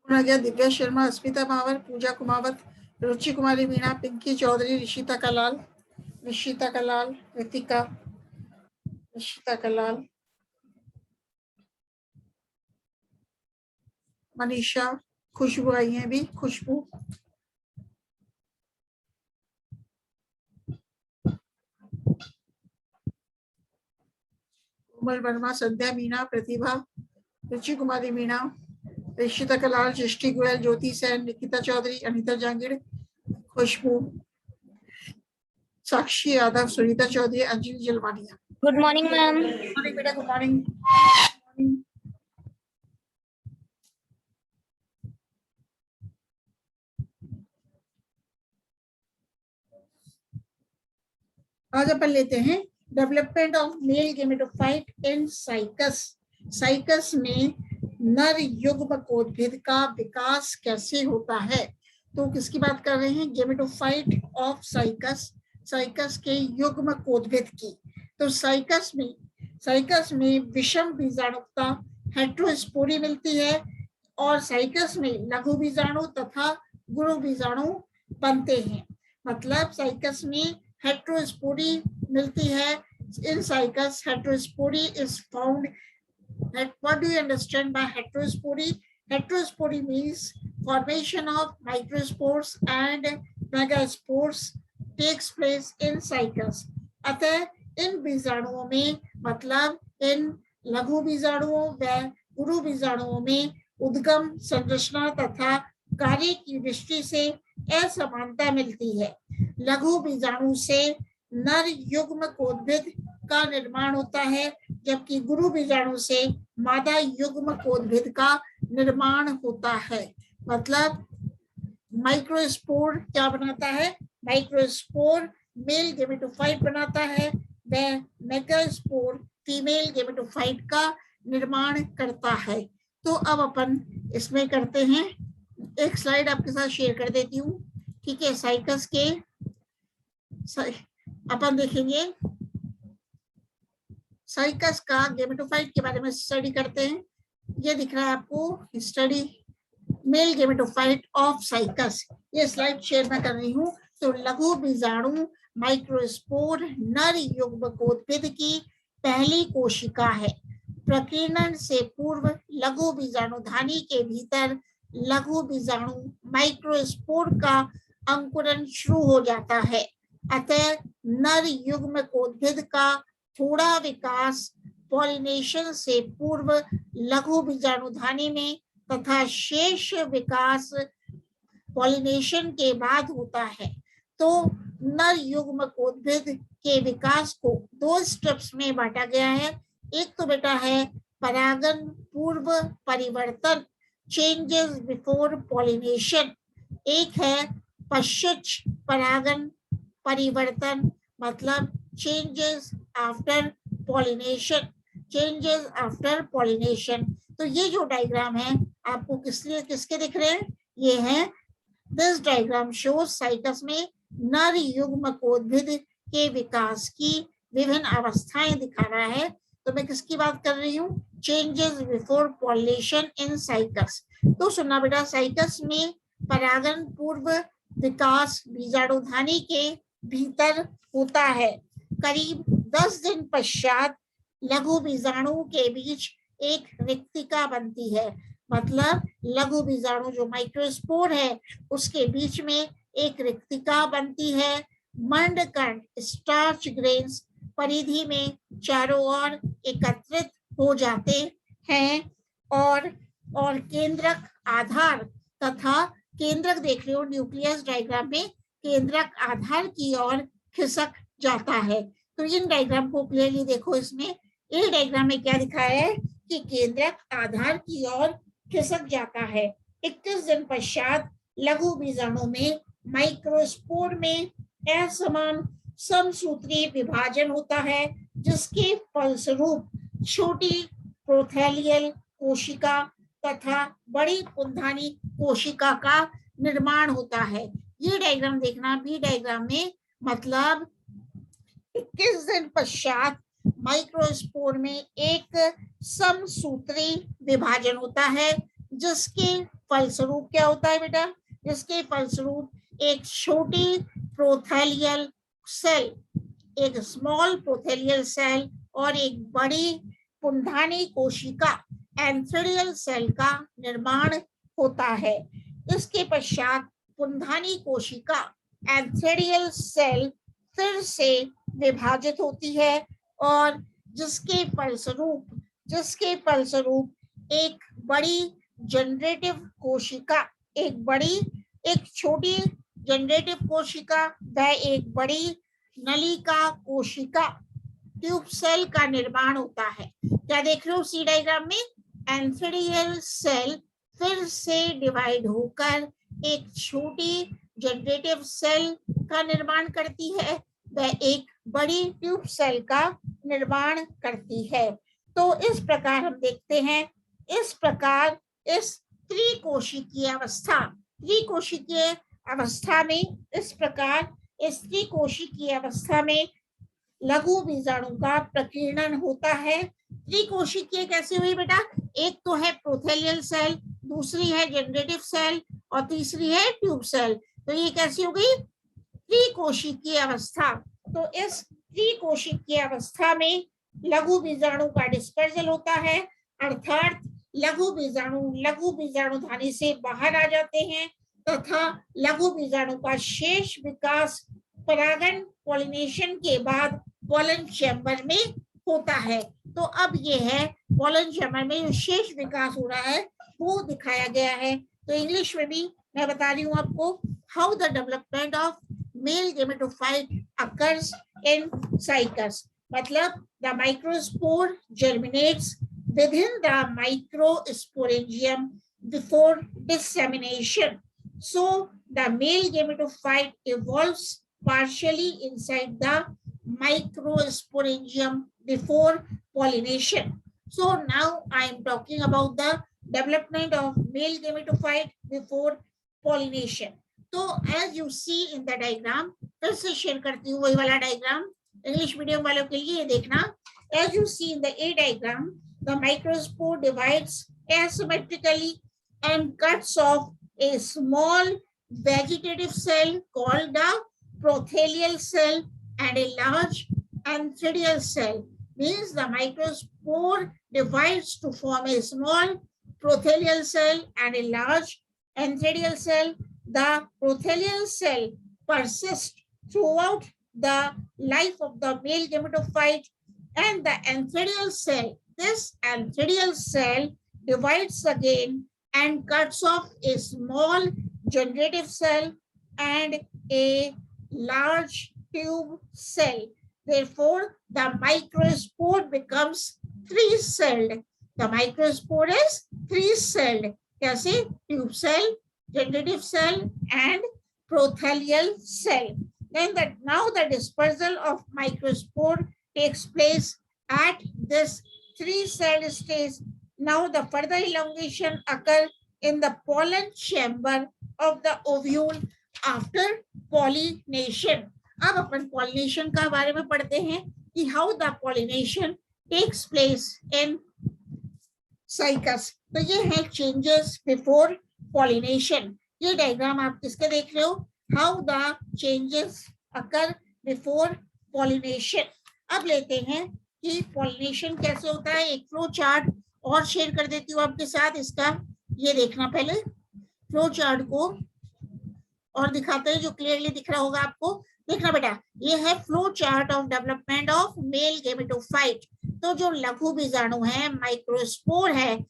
गया दिव्या शर्मा, अस्मिता मावर, पूजा कुमावत, रुचि कुमारी मीणा, पिंकी चौधरी, ऋषिता कलाल, ऋतिका, ऋषिता कलाल, मनीषा, खुशबू आई है अभी, Khushboo, Komal Verma, Sandhya Meena, Pratibha, Ruchi Kumari Meena, Rishita Kalal, Srishti Goyal, Jyoti Sen, Nikita Chaudhary, Anita Jangid, Khushboo, Sakshi Yadav, Sunita Chaudhary, Anjali Jalwania. Good morning ma'am. Morning बेटा, गुड मॉर्निंग। आज अपन लेते हैं development of male gametophyte in Cycas. Cycas में नर युग्मकोद्भिद का विकास कैसे होता है? तो किसकी बात कर रहे हैं? गेमेटोफाइट ऑफ साइकस, साइकस के युग्मकोद्भिद की। तो साइकस में विषम बीजाणुकता हेट्रोस्पोरी मिलती है और साइकस में लघु बीजाणु तथा गुरु बीजाणु बनते हैं। मतलब साइकस में हेट्रोस्पोरी मिलती है। इन cycas heterospory is found. What do you understand by heterospory? Heterospory means formation of microspores and megaspores takes place in cycles. अतः इन बीजाणुओं में, मतलब इन लघु बीजाणुओं व गुरु बीजाणुओं में उद्गम, संरचना तथा कार्य की दृष्टि से असमानता मिलती है। लघु बीजाणु से नर युग्मकोद्भिद का निर्माण होता है, जबकि गुरु बीजाणु से मादा युग्मकोद्भिद का निर्माण होता है। मतलब माइक्रोस्पोर क्या बनाता है? माइक्रोस्पोर मेल गेमेटोफाइट बनाता है व मेगास्पोर फीमेल गेमेटोफाइट का निर्माण करता है। तो अब अपन इसमें करते हैं, एक स्लाइड आपके साथ शेयर कर देती हूँ, ठीक है। साइकस के अपन देखेंगे, साइकस का गेमेटोफाइट के बारे में स्टडी करते हैं। ये दिख रहा है आपको study mail gametophyte of cycas, ये स्लाइड शेयर मैं कर रही हूँ। तो लघु बीजाणु माइक्रोस्पोर नर युग्मकोद्भिद की पहली कोशिका है। प्रकीर्णन से पूर्व लघु बीजाणुधानी के भीतर लघु बीजाणु माइक्रोस्पोर का अंकुरन शुरू हो जाता है। अतः नर युग्मकोद्भिद का थोड़ा विकास पॉलिनेशन से पूर्व लघु बीजाणुधानी में तथा शेष विकास पॉलिनेशन के बाद होता है। तो नर युग्मकोद्भिद के विकास को दो स्टेप्स में बांटा गया है। एक तो बेटा है परागन पूर्व परिवर्तन, चेंजेस बिफोर पॉलिनेशन। एक है पश्चात परागन परिवर्तन, मतलब changes after pollination, changes after pollination. तो ये जो डायग्राम है आपको किसके दिख रहे हैं? ये है, दिस डायग्राम शोज साइकस में नर युग्मकोद्भिद के विकास की विभिन्न अवस्थाएं दिखा रहा है। तो मैं किसकी बात कर रही हूँ? Changes before pollination in cycas. तो सुनना बेटा, साइकस में परागन पूर्व विकास बीजाणुधानी के भीतर होता है। करीब 10 दिन पश्चात लघु बीजाणु के बीच एक रिक्तिका बनती है। मतलब लघु बीजाणु जो माइक्रोस्पोर है उसके बीच में एक रिक्तिका बनती है। मंडकण स्टार्च ग्रेन्स परिधि में चारों ओर एकत्रित हो जाते हैं और केंद्रक आधार तथा केंद्रक देख रहे हो न्यूक्लियस डायग्राम में, केंद्रक आधार की ओर खिसक जाता है। तो इन डायग्राम को क्लियरली देखो। इसमें ये डायग्राम में क्या दिखाया है कि केंद्रक आधार की ओर खिसक जाता है। 21 दिन पश्चात लघु बीजाणु में माइक्रोस्पोर में असमान समसूत्री विभाजन होता है, जिसके फलस्वरूप छोटी प्रोथेलियल कोशिका तथा बड़ी पुंधानी कोशिका का निर्माण होता है। ये डायग्राम देखना, बी डायग्राम में, मतलब 21 दिन पश्चात माइक्रोस्पोर में एक समसूत्री विभाजन होता है, जिसके फलस्वरूप क्या होता है बेटा, जिसके फलस्वरूप एक छोटी प्रोथैलियल सेल, एक स्मॉल प्रोथैलियल सेल और एक बड़ी पुंधानी कोशिका एंथेरियल सेल का निर्माण होता है। इसके पश्चात पुंधानी कोशिका एंथेरियल सेल फिर से विभाजित होती है और जिसके फलस्वरूप एक बड़ी जनरेटिव कोशिका, एक छोटी जनरेटिव कोशिका व एक बड़ी नलिका कोशिका ट्यूब सेल का निर्माण होता है। क्या देख रहे हो सी डायग्राम में, एंथेरियल सेल फिर से डिवाइड होकर एक छोटी जनरेटिव सेल का निर्माण करती है व एक बड़ी ट्यूब सेल का निर्माण करती है। तो इस प्रकार हम देखते हैं, इस प्रकार इस त्रिकोशिकीय अवस्था में इस प्रकार इस त्रिकोशिकीय अवस्था में लघु बीजाणु का प्रकीर्णन होता है। त्रिकोशिकीय कैसे हुई बेटा, एक तो है प्रोथेलियल सेल, दूसरी है जनरेटिव सेल और तीसरी है ट्यूब सेल। तो ये कैसी हो गई, त्रिकोशिकीय अवस्था। तो इस त्रिकोशिकीय अवस्था में लघु बीजाणु का डिस्पर्जल होता है, अर्थात लघु बीजाणु धानी से बाहर आ जाते हैं तथा लघु बीजाणु का शेष विकास परागण पॉलिनेशन के बाद पॉलन चैम्बर में होता है। तो अब ये है पॉलन चैम्बर में जो शेष विकास हो रहा है वो दिखाया गया है। तो इंग्लिश में भी मैं बता रही हूँ आपको, how the development of male gametophyte occurs in Cycas, मतलब the microspore germinates within the microsporangium before dissemination. So the male gametophyte evolves partially inside the microsporangium before pollination. So now I am talking about the development of male gametophyte before pollination. तो as you see in the diagram, फिर से share करती हूँ वही वाला diagram English medium वालों के लिए, ये देखना। As you see in the A diagram, the microspore divides asymmetrically and cuts off a small vegetative cell called the prothelial cell and a large antherial cell. Means the microspore divides to form a small prothelial cell and a large antherial cell. The prothelial cell persists throughout the life of the male gametophyte, and the antherial cell, this antherial cell divides again and cuts off a small generative cell and a large tube cell. Therefore, the microspore becomes three-celled. The microspore is three-celled. कैसे? Tube cell, generative cell, and prothelial cell. Then now the dispersal of microspore takes place at this three-celled stage. Now the further elongation occurs in the pollen chamber of the ovule after pollination. अब अपन pollination का बारे में पढ़ते हैं कि how the pollination takes place in cycas. तो ये है changes before pollination. ये डायग्राम आप किसके देख रहे हो, how the changes occur before pollination. अब लेते हैं कि पॉलिनेशन कैसे होता है, एक फ्लो चार्ट और शेयर कर देती हूँ आपके साथ इसका। ये देखना पहले फ्लो चार्ट को और दिखाते हैं जो क्लियरली दिख रहा होगा आपको। देखना बेटा, ये है flow chart of development of male gametophyte. तो जो लघु बीजाणु है, माइक्रोस्पोर है,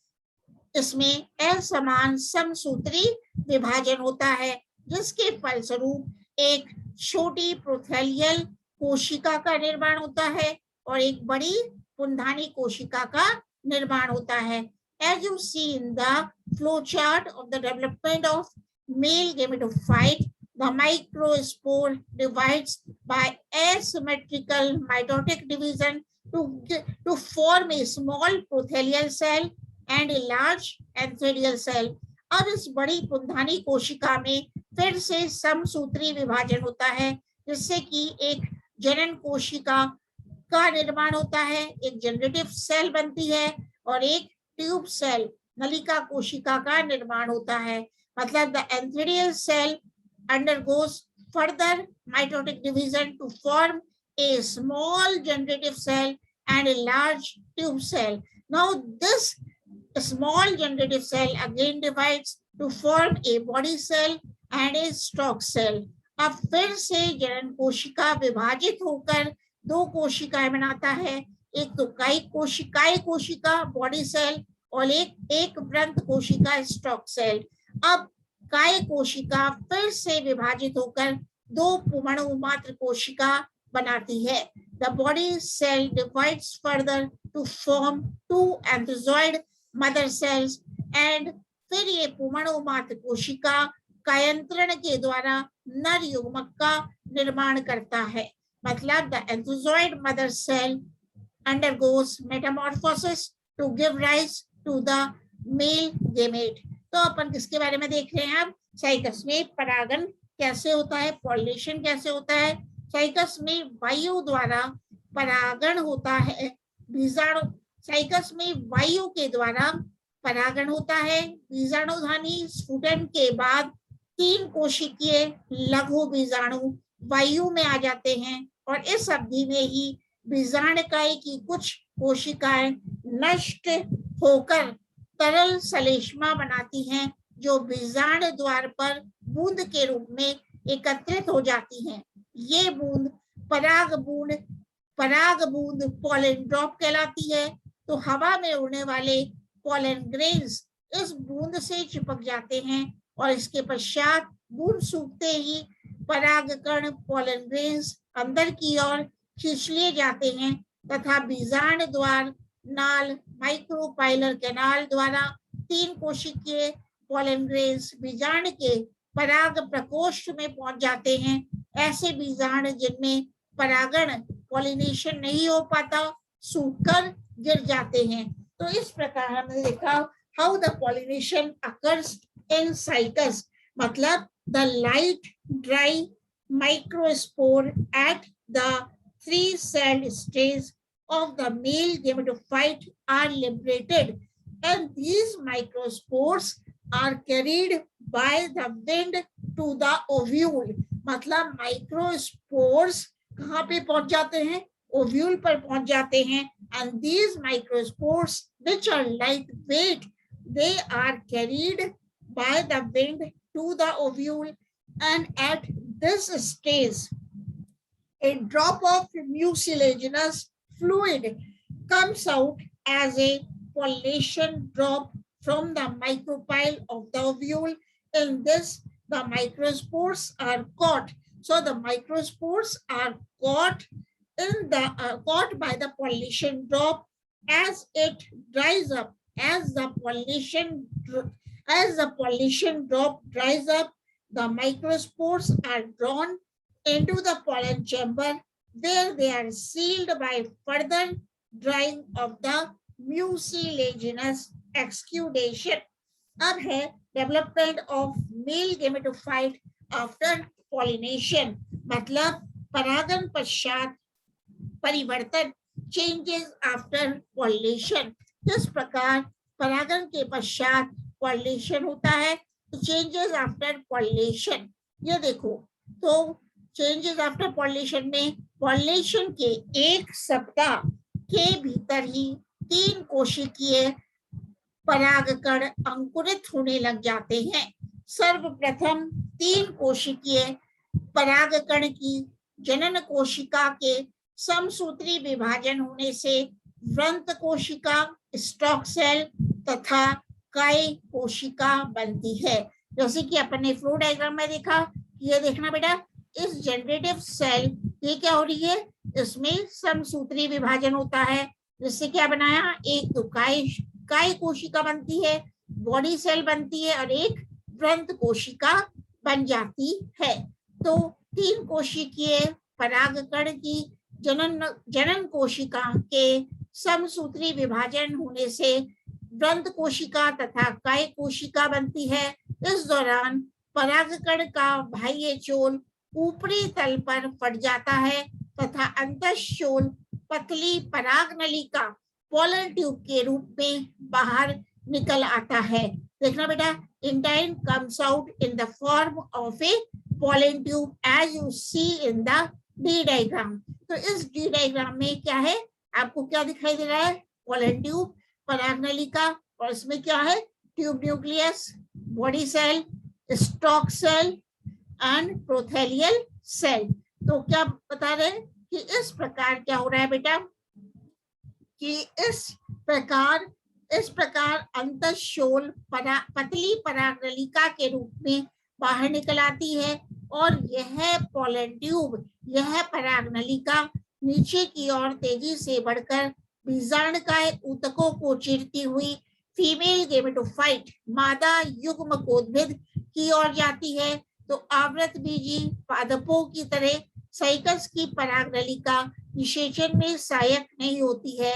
इसमें असमान समसूत्री विभाजन होता है जिसके फलस्वरूप एक छोटी प्रोथेलियल कोशिका का निर्माण होता है और एक बड़ी पुंधानी कोशिका का निर्माण होता है। As you see in the flow chart of the development of male gametophyte, the microspore divides by asymmetrical mitotic division to form a small prothelial cell and a large antherial cell. अब इस बड़ी पुंधानी कोशिका में फिर से समसूत्री विभाजन होता है जिससे कि एक जनन कोशिका का निर्माण होता है, एक जनरेटिव सेल बनती है और एक ट्यूब सेल नलिका कोशिका का निर्माण होता है। मतलब the antheridial cell undergoes further mitotic division to form a small generative cell and a large tube cell. Now this small generative cell again divides to form a body cell and a stalk cell. अब फिर से जनन कोशिका विभाजित होकर दो कोशिकाएं बनाता है, एक तो काय कोशिका बॉडी सेल और एक वृंत कोशिका स्टॉक सेल। अब काय कोशिका फिर से विभाजित होकर दो पुमणु मात्र कोशिका बनाती है। The body cell divides further to form two anthozoid mother cells and फिर ये पुमणु मात्र कोशिका कायंत्रण के द्वारा नर युग्मक का निर्माण करता है। मतलब the anthozoid mother cell undergoes metamorphosis to give rise to the male gamete। तो अपन किसके बारे में देख रहे हैं अब? साइकस में परागन कैसे होता है, पॉलिनेशन कैसे होता है। साइकस में वायु द्वारा परागण होता है, बीजाणु साइकस में वायु के द्वारा परागण होता है। बीजाणुधानी स्फुटन के बाद 3 कोशिकीय लघु बीजाणु वायु में आ जाते हैं और इस अवधि में ही बीजाणुकाय की कुछ कोशिकाएं नष्ट होकर तरल सलेष्मा बनाती हैं, जो बीजाणु द्वार पर बूंद के रूप में एकत्रित हो जाती हैं। ये बूंद पराग बूंद पॉलन ड्रॉप कहलाती है। तो हवा में उड़ने वाले पॉलन ग्रेन्स इस बूंद से चिपक जाते हैं और इसके पश्चात बूंद सूखते ही परागकण पॉलन ग्रेन्स अंदर की ओर खींच लिए जाते हैं तथा बीजाणु द्वार नाल माइक्रोपाइलर कैनाल द्वारा 3 कोशिकीय पॉलन ग्रेन्स बीजाणु के पराग प्रकोष्ठ में पहुंच जाते हैं। ऐसे बीजाणु जिनमें परागण पॉलिनेशन नहीं हो पाता सूखकर गिर जाते हैं। तो इस प्रकार हमने देखा how the pollination occurs in Cycas. मतलब the light dry microspore at the 3-celled stage of the male gametophyte are liberated and these microspores are carried by the wind to the ovule। मतलब microspores कहाँ पे पहुंच जाते हैं? Ovule पर पहुंच जाते हैं। and these microspores which are lightweight, they are carried by the wind to the ovule and at this stage a drop of mucilaginous fluid comes out as a pollination drop from the micropyle of the ovule. In this, the microspores are caught. So the microspores are caught caught by the pollination drop as it dries up. As the pollination drop dries up, the microspores are drawn into the pollen chamber where they are sealed by further drying of the mucilaginous exudation। अब है development of male gametophyte after pollination. मतलब परागन पश्चात परिवर्तन, changes after pollination. किस प्रकार परागन के पश्चात पॉलिनेशन होता है, तो चेंजेस आफ्टर पॉलिनेशन ये देखो। तो चेंजेस आफ्टर पॉलिनेशन में पॉलिनेशन के 1 सप्ताह के भीतर ही 3 कोशिकीय परागकण अंकुरित होने लग जाते हैं। सर्वप्रथम 3 कोशिकीय परागकण की जनन कोशिका के समसूत्री विभाजन होने से वृंत कोशिका, स्टॉक सेल तथा काय कोशिका बनती है। जैसे कि अपन ने फ्लो डायग्राम में देखा, ये देखना बेटा, इस जनरेटिव सेल ये क्या हो रही है, इसमें समसूत्री विभाजन होता है, जिससे क्या बनाया, एक तो काय कोशिका बनती है, बॉडी सेल बनती है और एक वृंत कोशिका बन जाती है। तो 3 कोशिकीय परागकण की जनन कोशिका के समसूत्री विभाजन होने से वृंत कोशिका तथा काय कोशिका बनती है। इस दौरान परागकण का बाह्य चोल ऊपरी तल पर फट जाता है तथा अंतःचोल पतली पराग नलिका पॉलन ट्यूब के रूप में बाहर निकल आता है। देखना बेटा, intine comes out in the form of a pollen tube as you see in the D diagram. तो इस डी डायग्राम में क्या है, आपको क्या दिखाई दे रहा है, पोलन ट्यूब, परागनलिका, और इसमें क्या है, tube nucleus, body cell, stalk cell and prothallial cell. तो क्या बता रहे हैं कि इस प्रकार क्या हो रहा है बेटा, कि इस प्रकार अंतःशोल पतली परागनलिका के रूप में बाहर निकल आती है, और यह पोलन ट्यूब, यह परागनलिका नीचे की ओर तेजी से बढ़कर बीजांडकाय ऊतकों को चीरती हुई फीमेल गेमेटोफाइट मादा युग्मकोद्भिद की ओर जाती है। तो आवृतबीजी पादपों की तरह साइकस की परागनलिका निषेचन में सहायक नहीं होती है।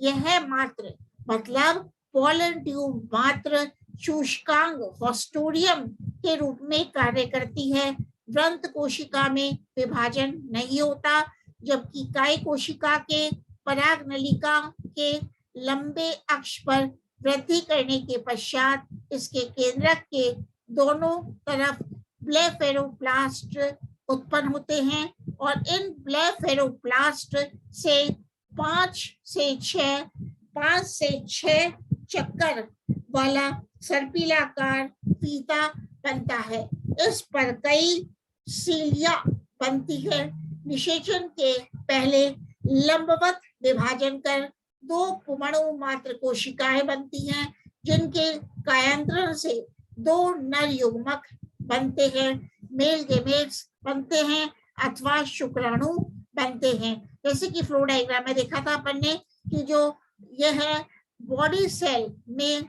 यह मात्र मतलब पोलन ट्यूब मात्र शुष्कांग हॉस्टोरियम के रूप में कार्य करती है। व्रंत कोशिका में विभाजन नहीं होता, जबकि काय कोशिका के परागनलिका के लंबे अक्ष पर वृद्धि करने के पश्चात इसके केंद्रक के दोनों तरफ ब्लेफेरोप्लास्ट उत्पन्न होते हैं, और इन ब्लेफेरोप्लास्ट से 5 से 6 चक्कर वाला सर्पिलाकार फीता बनता है। इस पर कई सीलिया बनती है। निषेचन के पहले लंबवत विभाजन कर 2 पुमणु मात्र कोशिकाएं बनती हैं, जिनके कायांतरण से 2 नर युग्मक बनते हैं, मेल गेमेट्स बनते हैं अथवा शुक्राणु बनते हैं। जैसे कि फ्लो डायग्राम में देखा था अपन ने कि जो यह बॉडी सेल में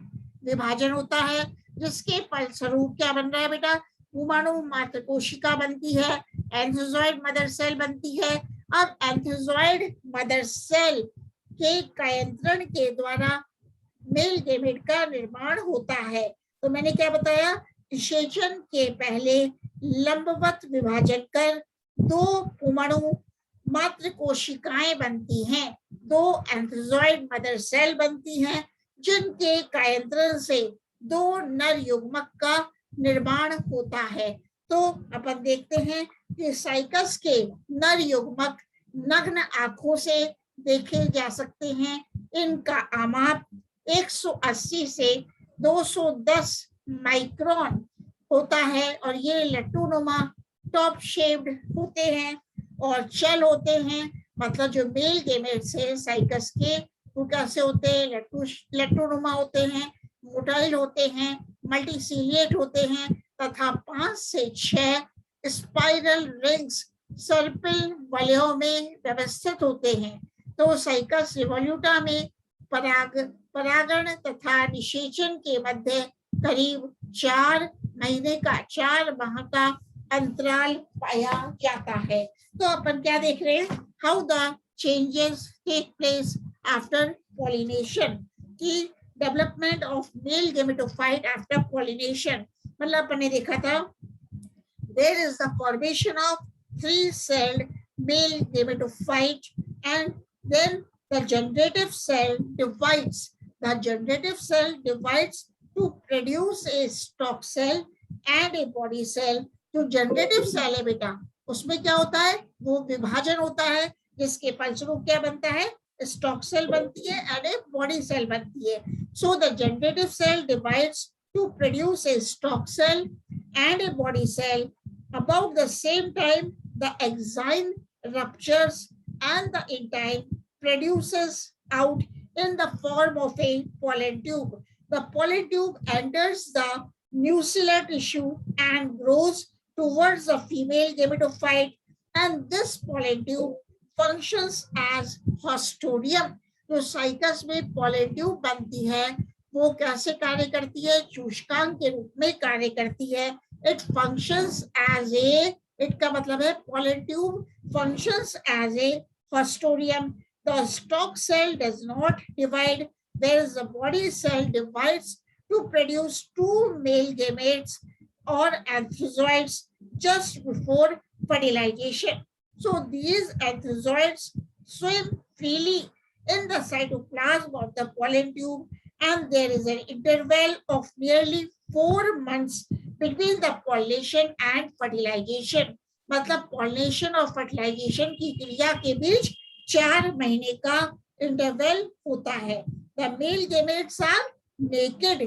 विभाजन होता है, जिसके फलस्वरूप क्या बन रहा है बेटा, पुमणु मात्र कोशिका बनती है, एंथोजॉइड मदर सेल बनती है। अब एंथोजॉइड मदर सेल के कायांतरण के द्वारा मेल गेमेट का निर्माण होता है। तो मैंने क्या बताया, निषेचन के पहले लंबवत विभाजन कर 2 पुमणु मात्र कोशिकाएं बनती हैं, 2 एंथोजॉइड मदर सेल बनती हैं, जिनके कायांतरण से 2 नर युग्मक का निर्माण होता है। तो अपन देखते हैं कि साइकस के नर युग्मक नग्न आंखों से देखे जा सकते हैं। इनका आमाप 180 से 210 माइक्रोन होता है, और ये लट्टूनुमा टॉप शेप्ड होते हैं और चल होते हैं। मतलब जो मेल गेमेट्स है साइकस के, वो कैसे होते हैं, लट्टूनुमा होते हैं, मोटाइल होते हैं, मल्टीसीलिएट होते हैं, तथा 5 से 6 स्पाइरल रिंग्स सर्पिल वलयों में व्यवस्थित होते हैं। तो साइकस रिवोल्यूटा में परागण तथा निषेचन के मध्य करीब 4 माह का अंतराल पाया जाता है। तो अपन क्या देख रहे हैं, how the changes take place after pollination, की development of male gametophyte after pollination. मतलब अपन ने देखा था, there is the formation of 3-celled male gametophyte, and then the generative cell divides. The generative cell divides to produce a stalk cell and a body cell. जो generative cell है बेटा, उसमें क्या होता है, वो विभाजन होता है, जिसके फलस्वरूप क्या बनता है, स्टॉक सेल बनती है एंड ए बॉडी सेल बनती है। So the generative cell divides to produce a stalk cell and a body cell. About the same time, the exine ruptures and the intine produces out in the form of a pollen tube. The pollen tube enters the nuclear tissue and grows towards the female gametophyte, and this pollen tube functions as hostorium. जो cycas में pollen tube बनती है, वो कैसे कार्य करती है, चूषकांग के रूप में कार्य करती है। It functions as a, it का मतलब है pollen tube functions as a hostorium. The stalk cell does not divide, whereas the body cell divides to produce 2 male gametes or anthozoids just before fertilization. So these anthozoids swim freely in the cytoplasm of the pollen tube and there is an interval of nearly 4 months between the pollination and fertilization. मतलब pollination और fertilization की क्रिया के बीच 4 महीने का interval होता है. The male gametes are naked,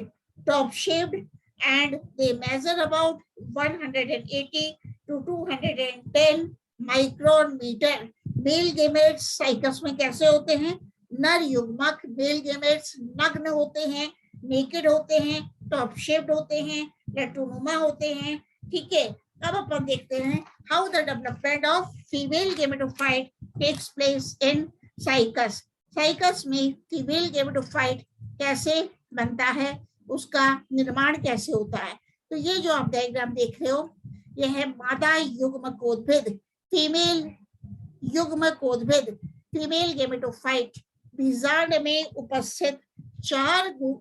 top-shaped, and they measure about 180 to 210 micrometer. Male gametes cycas में कैसे होते हैं? नर युग्मक मेल गेमेट्स नग्न होते हैं, नेकेड होते हैं, टॉप शेप्ड होते हैं, लट्टूनुमा होते हैं. ठीक है, अब अपन देखते हैं how the development of female gametophyte takes place in Cycas. Cycas में फीमेल गेमेटोफाइट कैसे बनता है, उसका निर्माण कैसे होता है. तो ये जो आप डायग्राम देख रहे हो, यह है मादा युग्मकोद्भिद, फीमेल युग्मकोद्भिद, फीमेल गेमेटोफाइट. बीजांड में उपस्थित चार गुरु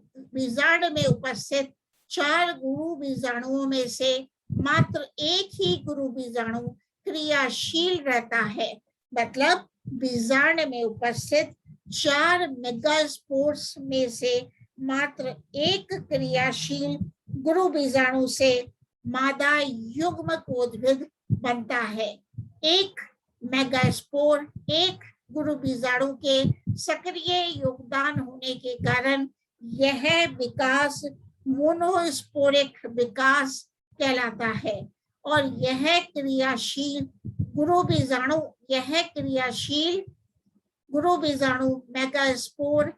बीजाणुओं में से मात्र एक ही गुरु बीजाणु क्रियाशील रहता है. मतलब बीजांड में उपस्थित 4 मेगास्पोर्स में से मात्र एक क्रियाशील गुरु बीजाणु से मादा युग्मकोद्भिद बनता है. एक मेगास्पोर, एक गुरु बीजाणु के सक्रिय योगदान होने के कारण यह विकास मोनोस्पोरिक विकास कहलाता है. और यह क्रियाशील गुरु बीजाणु मेगास्पोर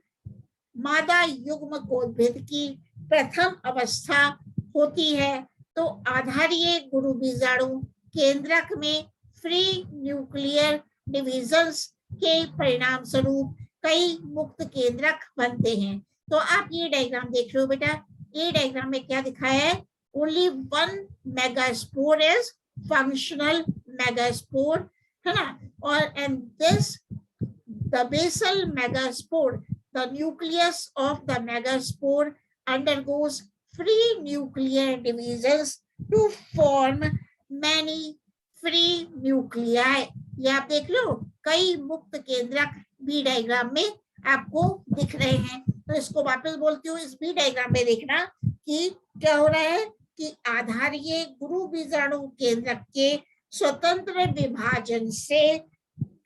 मादा युग्मकोद्भिद की प्रथम अवस्था होती है. तो आधारीय गुरु बीजाणु केंद्रक में फ्री न्यूक्लियर डिविजन्स के परिणाम स्वरूप कई मुक्त केंद्रक बनते हैं. तो आप ये डायग्राम देख रहे हो बेटा, ये डायग्राम में क्या दिखाया है? Only 1 megaspore is functional megaspore, है ना. और and this the basal megaspore, the nucleus of the megaspore undergoes free nuclear divisions to form many free nuclei. ये आप देख लो, कई मुक्त केंद्रक बी डायग्राम में आपको दिख रहे हैं. तो इसको वापस बोलती हूँ, इस बी डायग्राम में देखना कि क्या हो रहा है कि आधारीय गुरु बीजाणु केंद्रक के स्वतंत्र विभाजन से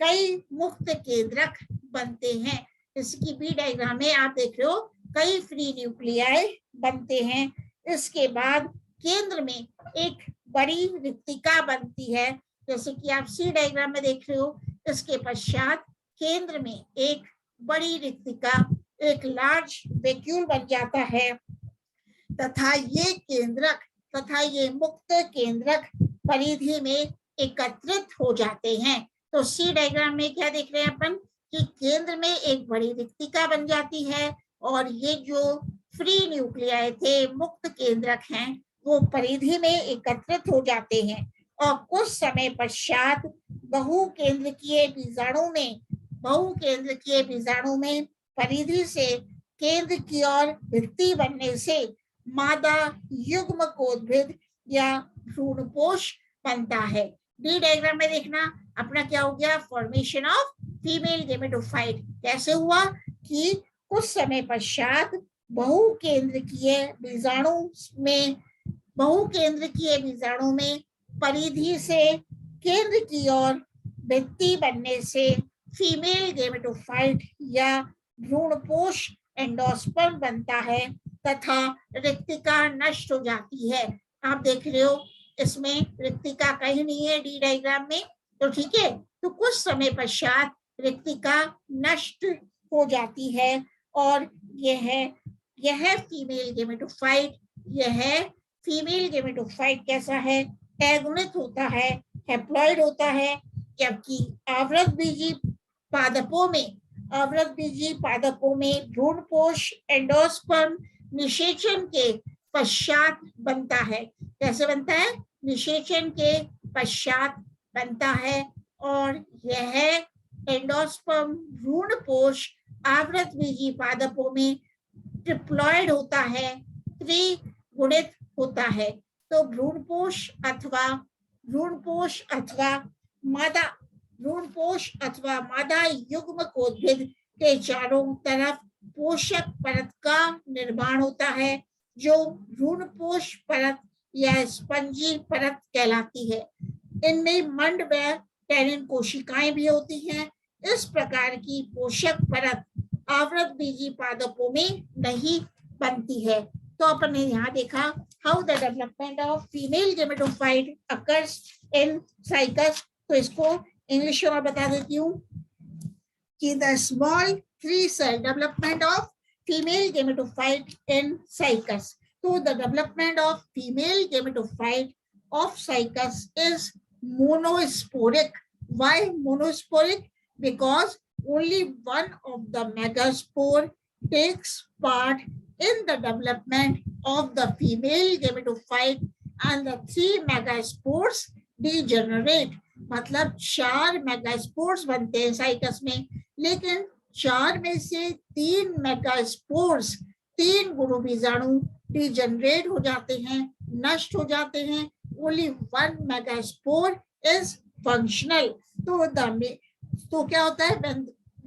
कई मुक्त केंद्रक बनते हैं. इसकी बी डायग्राम में आप देख रहे हो कई फ्री न्यूक्लियाई बनते हैं. इसके बाद केंद्र में एक बड़ी रिक्तिका बनती है, जैसे कि आप सी डायग्राम में देख रहे हो. इसके पश्चात केंद्र में एक बड़ी रिक्तिका, एक लार्ज वैक्यूल बन जाता है तथा ये मुक्त केंद्रक परिधि में एकत्रित हो जाते हैं. तो सी डायग्राम में क्या देख रहे हैं अपन कि केंद्र में एक बड़ी रिक्तिका बन जाती है और ये जो फ्री न्यूक्लियाई थे, मुक्त केंद्रक हैं, वो परिधि में एकत्रित हो जाते हैं. और कुछ समय पश्चात बहुकेंद्रकीय बीजाणु में परिधि से केंद्र की ओर भित्ति बनने से मादा युग्मकोद्भिद या भ्रूणपोष बनता है. डी डायग्राम में देखना अपना क्या हो गया, फॉर्मेशन ऑफ फीमेल गेमेटोफाइट कैसे हुआ कि कुछ समय पश्चात बहुकेंद्रकीय बीजाणु में परिधि से केंद्र की ओर भित्ति बनने से फीमेल गेमेटोफाइट या भ्रूणपोष एंडोस्पर्म बनता है तथा रिक्तिका नष्ट हो जाती है. आप देख रहे हो इसमें रिक्तिका कहीं नहीं है डी डायग्राम में. तो ठीक है, तो कुछ समय पश्चात रिक्तिका नष्ट हो जाती है और यह फीमेल गेमेटोफाइट कैसा है, एगुणित होता है, हैप्लॉइड होता है. जबकि आवृतबीजी पादपों में भ्रूणपोष एंडोस्पर्म निषेचन के पश्चात बनता है. कैसे बनता है? निषेचन के पश्चात बनता है. और यह एंडोस्पर्म भ्रूणपोष आवृतबीजी पादपों में ट्रिप्लॉइड होता है, त्रिगुणित होता है. तो भ्रूणपोष अथवा मादा युग्मकोद्भिद के चारों तरफ पोषक परत का निर्माण होता है जो भ्रूणपोष परत या स्पंजी परत कहलाती है। इनमें मंड व टैनिन कोशिकाएं भी होती हैं। इस प्रकार की पोषक परत आवृत बीजी पादपों में नहीं बनती है। तो अपन ने यहाँ देखा how the development of female gametophyte occurs in cycas. तो इसको इंग्लिश में बता देती हूँ कि the small 3 cell development of female gametophyte in cycas. So the development of female gametophyte of cycas is monosporic. Why monosporic? Because only one of the megaspore takes part in the development of the female gametophyte and the 3 megaspores degenerate. मतलब 4 megaspores बनते हैं cycas में, लेकिन 4 में से 3 megaspores 3 गुरु बीजाणु degenerate हो जाते हैं, नष्ट हो जाते हैं। Only 1 megaspore is functional. तो क्या होता है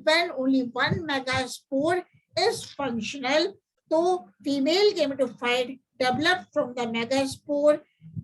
when only 1 megaspore is functional, तो female gametophyte developed from the megaspore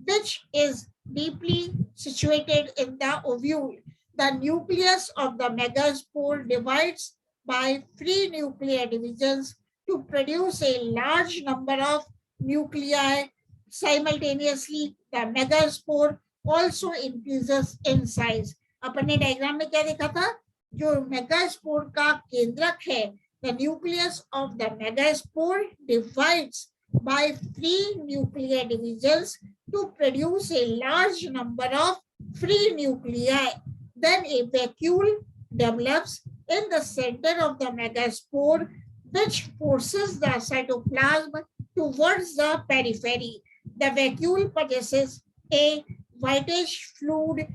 which is deeply situated in the ovule. The nucleus of the megaspore divides by free nuclear divisions to produce a large number of nuclei simultaneously. The megaspore also increases in size. अपन ने diagram में क्या देखा था? जो megaspore का केंद्रक है, the nucleus of the megaspore divides by free nuclear divisions to produce a large number of free nuclei. Then a vacuole develops in the center of the megaspore, which forces the cytoplasm towards the periphery. The vacuole possesses a whitish fluid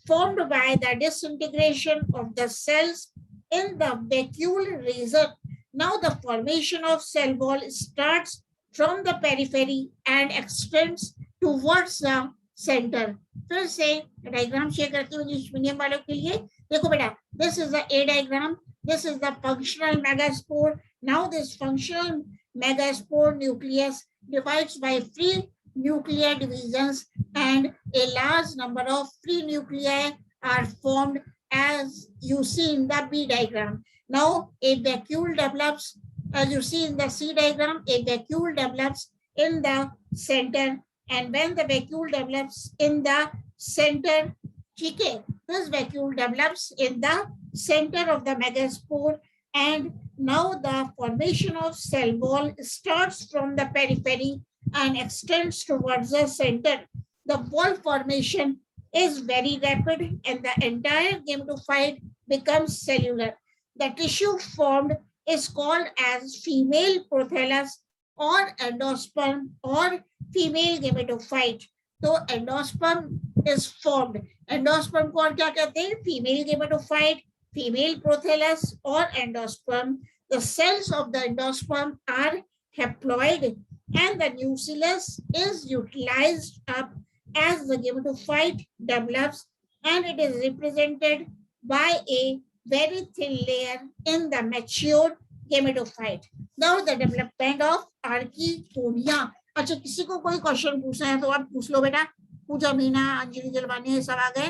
formed by the disintegration of the cells in the vacuole region. Now the formation of cell wall starts from the periphery and extends towards the center. फिर से diagram share करती हूँ English medium वालों के लिए। देखो बेटा, this is the A diagram, this is the functional megaspore. Now this functional megaspore nucleus divides by free nuclear divisions and a large number of free nuclei are formed as you see in the B diagram. Now a vacuole develops, as you see in the C diagram, a vacuole develops in the center, and when the vacuole develops in the center, this vacuole develops in the center of the megaspore, and now the formation of cell wall starts from the periphery and extends towards the center. The wall formation is very rapid and the entire gametophyte becomes cellular. The tissue formed is called as female prothallus or endosperm or female gametophyte. So endosperm is formed. Endosperm को और क्या कहते हैं? Female gametophyte, female prothallus or endosperm. The cells of the endosperm are haploid and the nucleus is utilized up as the gametophyte develops, and it is represented by a very thin layer in the mature gametophyte. Now the development of archegonia. अच्छा, किसी को कोई question पूछना है तो आप पूछ लो बेटा। पूजा मीना, अंजलि जलवानी सब आ गए।